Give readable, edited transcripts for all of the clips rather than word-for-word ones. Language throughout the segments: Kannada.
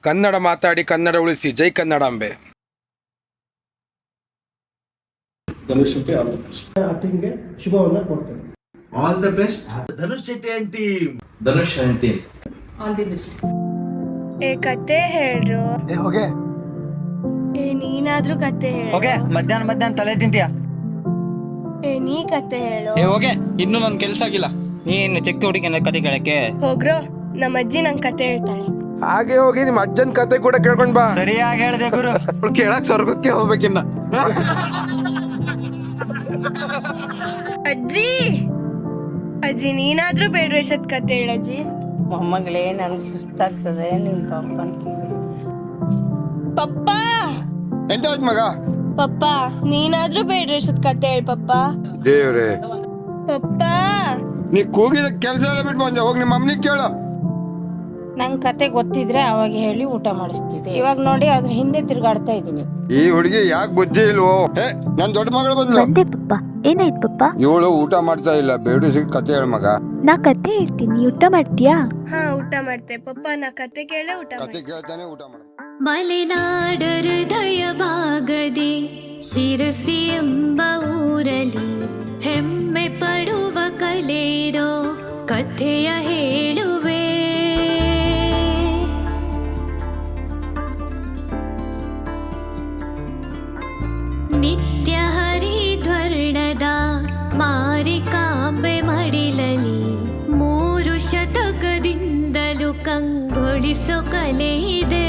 ಕನ್ನಡ ಮಾತಾಡಿ ಕನ್ನಡ ಉಳಿಸಿ. ಜೈ ಕನ್ನಡಾಂಬೆ. ಧನುಷ್ ಶೆಟ್ಟಿ ಟೀಮ್ಗೆ ಶುಭವನ್ನ ಕೊಡ್ತೇನೆ. All the best Dhanush Shetty and team. Dhanush and team all the best. ಕತೆ ಹೇಳ್ರು. ಹೋಗೆ ನೀನಾದ್ರೂ ಕತೆ ಹೇಳು. ಹೋಗೆ ಮಧ್ಯಾಹ್ನ ತಲೆ ತಿಂತೀಯ. ನೀ ಕತೆ ಹೇಳು. ಹೋಗೆ ಇನ್ನು ನನ್ ಕೆಲ್ಸ ಆಗಿಲ್ಲ. ನೀನು ಚಿಕ್ಕ ಹುಡುಗಿನ ಕತೆ ಕೇಳಕ್ಕೆ ಹೋಗ್ರೋ, ನಮ್ಮ ಅಜ್ಜಿ ನಂಗೆ ಕತೆ ಹೇಳ್ತಾಳೆ. ಹಾಗೆ ಹೋಗಿ ನಿಮ್ಮ ಅಜ್ಜನ್ ಕತೆ ಕೂಡ ಕೇಳ್ಕೊಂಡ್ ಬಾ. ಸರಿಯಾಗಿ ಹೇಳ್ದೆ ಗುರು. ಕೇಳಕ್ ಸ್ವರ್ಗಕ್ಕೆ ಹೋಗ್ಬೇಕಿನ್ನ. ಅಜ್ಜಿ ನೀನಾದ್ರೂ ಬೇಡ್ರೇಶದ್ ಕತೆ ಹೇಳಜ್ಜಿ. ಮೊಮ್ಮಗಳೇ, ನನ್ಗೆ ಸುಸ್ತಾಗ್ತದೆ, ನಿನ್ ಪಾಪನ್ ಪಪ್ಪ ಎಂತ ಆಯ್ತು ಮಗ? ಪಪ್ಪ ನೀನಾದ್ರೂ ಬೇಡ್ರೇಶದ್ ಕತೆ ಹೇಳ್ ಪಪ್ಪ. ದೇವ್ರೆ, ಪಪ್ಪ ನೀ ಕೂಗಿದ ಕೆಲಸ ಎಲ್ಲ ಬಿಟ್ಟು ಬಂದೆ. ಹೋಗಿ ನಿಮ್ಮ ಅಮ್ಮನಿಗೆ ಕೇಳು. ನಂಗೆ ಕತೆ ಗೊತ್ತಿದ್ರೆ ಅವಾಗ ಹೇಳಿ ಊಟ ಮಾಡಿಸ್ತಿದ್ದೆ. ಇವಾಗ ನೋಡಿ ಅದ್ರ ಹಿಂದೆ ತಿರ್ಗಾಡ್ತಾ ಇದೀನಿ. ಈ ಹುಡುಗಿ ಯಾಕೆ ಬುದ್ಧಿ ಇಲ್ವೋ? ನನ್ ದೊಡ್ಡ ಮಗಳು ಬಂದ್ಲು. ಬಂದೆ ಪಪ್ಪ. ಏನಾಯ್ತು ಪಪ್ಪ? ಇವಳು ಊಟ ಮಾಡ್ತಾ ಇಲ್ಲ. ಬೇಡು ಸಿಗ್ ಕತೆ ಹೇಳ ಮಗ. ನಾ ಕತೆ ಹೇಳ್ತೀನಿ, ಊಟ ಮಾಡ್ತೀಯಾ? ಹಾ, ಊಟ ಮಾಡ್ತೆ ಪಪ್ಪ. ನಾ ಕತೆ ಕೇಳೇ ಊಟ ಕತೆ ಮಾಡ್ತೆ. ಕೇಳ್ತಾನೆ ಊಟ ಮಾಡ. ಮಲೆನಾಡ ಹೃದಯ ಭಾಗದಿ ಶಿರಸಿ ಎಂಬ ಊರಲಿ ಹೆಮ್ಮೆ ಪಡುವ ಕಲೆ ಇರೋ ಕಥೆಯ ಹೇಳುವೆ. ನಿತ್ಯ ಹರಿದ್ವರ್ಣದ ಮಾರಿಕಾಂಬೆ ಮಡಿಲಲಿ 3 ಶತಕದಿಂದಲೂ ಕಂಗೊಳಿಸೋ ಕಲೆ ಇದೆ.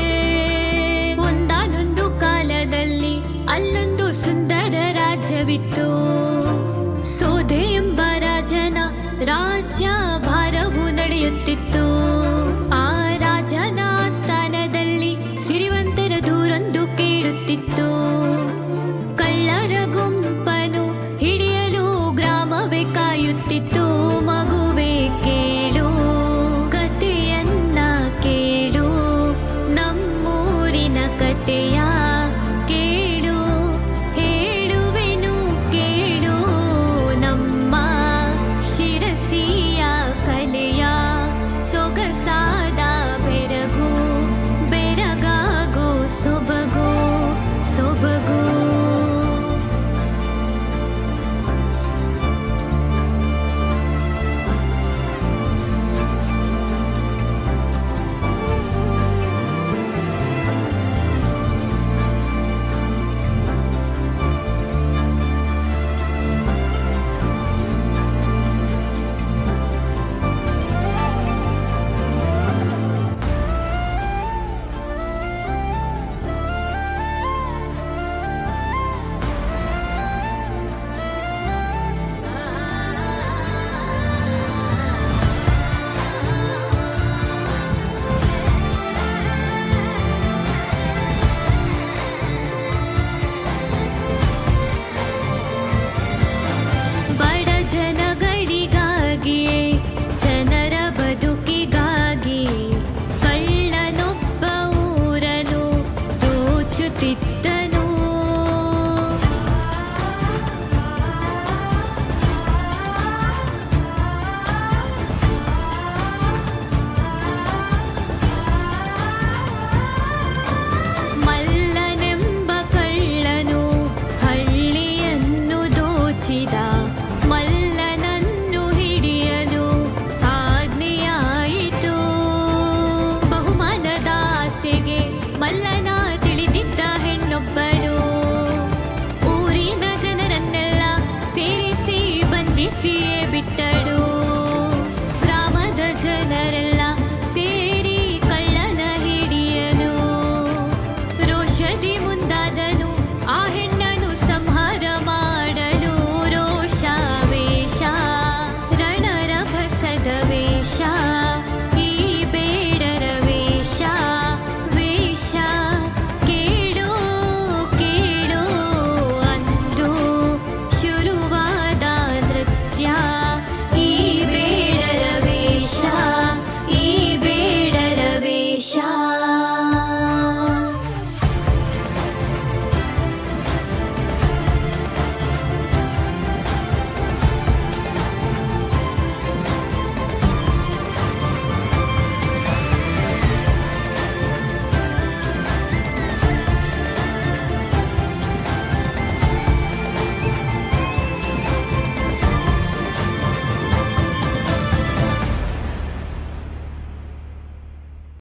ಒಂದಾನೊಂದು ಕಾಲದಲ್ಲಿ ಅಲ್ಲೊಂದು ಸುಂದರ ರಾಜ್ಯವಿತ್ತು. ಸೋಧೆ ಎಂಬ ರಾಜನ ರಾಜ್ಯ ಭಾರವು ನಡೆಯುತ್ತಿತ್ತು. ಆ ರಾಜನ ಸ್ಥಾನದಲ್ಲಿ ಸಿರಿವಂತರ ದೂರೊಂದು ಕೇಳುತ್ತಿತ್ತು. ಕಳ್ಳರ ಗುಂಪನು ಹಿಡಿಯಲು ಗ್ರಾಮವೇ ಕಾಯುತ್ತಿತ್ತು. ಮಗುವೆ ಕೇಳು, ಕತೆಯನ್ನ ಕೇಳು, ನಮ್ಮೂರಿನ ಕತೆಯ ಕೇಳು. ಹೇಳುವೆನು ಕೇಳು, ನಮ್ಮ ಶಿರಸಿಯ ಕಲೆಯ ಸೊಗಸಾದ ಬೆರಗು. ಬೆರಗಾಗೋ ಸೊಬಗು ಸೊಬಗು. ಬಡ ಜನಗಳಿಗಾಗಿಯೇ, ಜನರ ಬದುಕಿಗಾಗಿಯೇ ಕಳ್ಳನೊಬ್ಬ ಊರನು ದೋಚುತ್ತಿದ್ದನು. ಮಲ್ಲನೆಂಬ ಕಳ್ಳನು ಹಳ್ಳಿಯನ್ನು ದೋಚಿದ. ಮಲ್ಲನನ್ನು ಹಿಡಿಯಲು ಆಜ್ಞೆಯಾಯಿತು. ಬಹುಮಾನದ ಆಸೆಗೆ ಮಲ್ಲನ ತಿಳಿದಿದ್ದ ಹೆಣ್ಣೊಬ್ಬಳು ಊರಿನ ಜನರನ್ನೆಲ್ಲ ಸೇರಿಸಿ ಬಂಧಿಸಿಯೇ ಬಿಟ್ಟ.